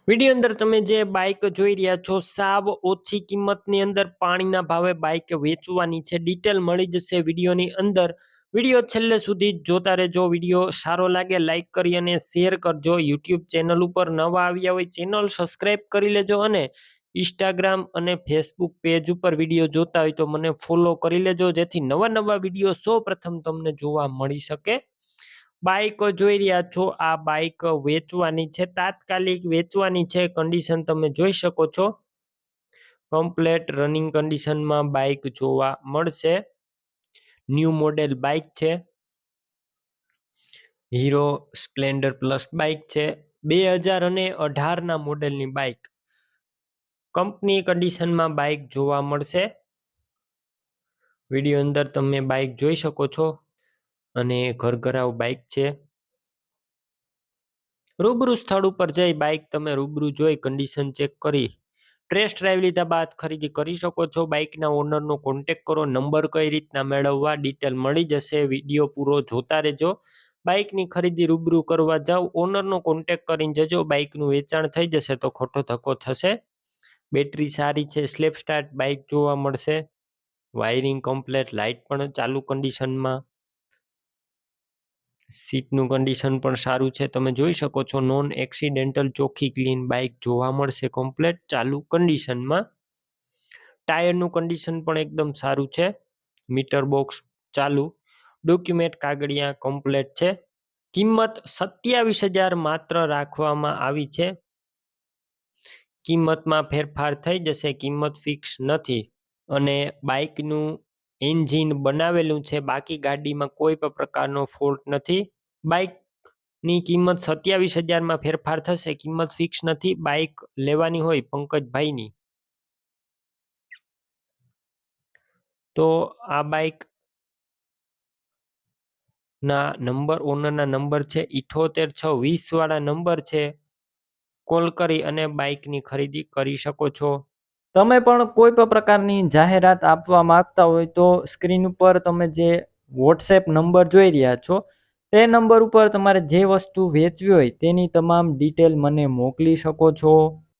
Video અંદર તમે જે બાઇક જોઈ રહ્યા છો સાવ ઓછી કિંમતની અંદર પાણીના ભાવે બાઇક વેચવાની છે. ડિટેલ મળી જશે વિડીયોની અંદર. વિડીયો છેલ્લે સુધી જોતા રહેજો. વિડીયો સારો લાગે લાઇક કરી અને શેર કરજો. યુટ્યુબ ચેનલ ઉપર નવા આવ્યા હોય ચેનલ સબસ્ક્રાઈબ કરી લેજો અને ઇન્સ્ટાગ્રામ અને ફેસબુક પેજ ઉપર વિડીયો જોતા હોય તો મને ફોલો કરી લેજો, જેથી નવા વિડીયો સૌ પ્રથમ તમને જોવા મળી શકે. બાઇક જોઈ રહ્યા છો, આ બાઇક વેચવાની છે, તાત્કાલિક વેચવાની છે. કન્ડિશન તમે જોઈ શકો છો, કમ્પ્લેટ રનિંગ કન્ડિશનમાં બાઇક જોવા મળશે. ન્યૂ મોડેલ બાઇક છે, હીરો સ્પ્લેન્ડર પ્લસ બાઇક છે. 2018ના મોડેલની બાઇક કંપની કન્ડિશનમાં બાઇક જોવા મળશે. વિડીયો અંદર તમે બાઇક જોઈ શકો છો અને ઘરઘરાવ બાઇક છે. રૂબરૂ સ્થળ ઉપર જઈ બાઇક તમે રૂબરૂ જોઈ કન્ડિશન ચેક કરી ટેસ્ટ ડ્રાઈવ લીધા બાદ ખરીદી કરી શકો છો. બાઇકના ઓનરનો કોન્ટેક કરો. નંબર કઈ રીતના મેળવવા ડિટેલ મળી જશે. વિડીયો પૂરો જોતા રહેજો. બાઇકની ખરીદી રૂબરૂ કરવા જાવ, ઓનરનો કોન્ટેક કરીને જજો. બાઇકનું વેચાણ થઈ જશે તો ખોટો ધક્કો થશે. બેટરી સારી છે, સ્લેપ સ્ટાર્ટ બાઇક જોવા મળશે. વાયરિંગ કમ્પ્લેટ, લાઇટ પણ ચાલુ કન્ડિશનમાં. સીટનું કન્ડિશન પણ સારું છે, તમે જોઈ શકો છો. નોન એક્સિડેન્ટલ ચોખ્ખી ક્લીન બાઇક જોવા મળશે કમ્પ્લેટ ચાલુ કન્ડિશનમાં. ટાયરનું કન્ડિશન પણ એકદમ સારું છે. મીટર બોક્સ ચાલુ, ડોક્યુમેન્ટ કાગળિયા કમ્પ્લેટ છે. કિંમત 27,000 માત્ર રાખવામાં આવી છે. કિંમતમાં ફેરફાર થઈ જશે, કિંમત ફિક્સ નથી. અને બાઇકનું એન્જિન બનાવેલું છે, બાકી ગાડીમાં કોઈ પણ પ્રકારનો ફોલ્ટ નથી. બાઇકની કિંમત 27,000માં ફેરફાર થશે, કિંમત ફિક્સ નથી. બાઇક લેવાની હોય પંકજભાઈની તો આ બાઇક ના નંબર, ઓનરના નંબર છે 78,620 વાળા નંબર છે. કોલ કરી અને બાઇકની ખરીદી કરી શકો છો. તમે પણ કોઈ પણ પ્રકારની જાહેરાત આપવા માંગતા હોય તો સ્ક્રીન ઉપર તમે જે વોટ્સએપ નંબર જોઈ રહ્યા છો તે નંબર ઉપર તમારે જે વસ્તુ વેચવી હોય તેની તમામ ડિટેલ મને મોકલી શકો છો.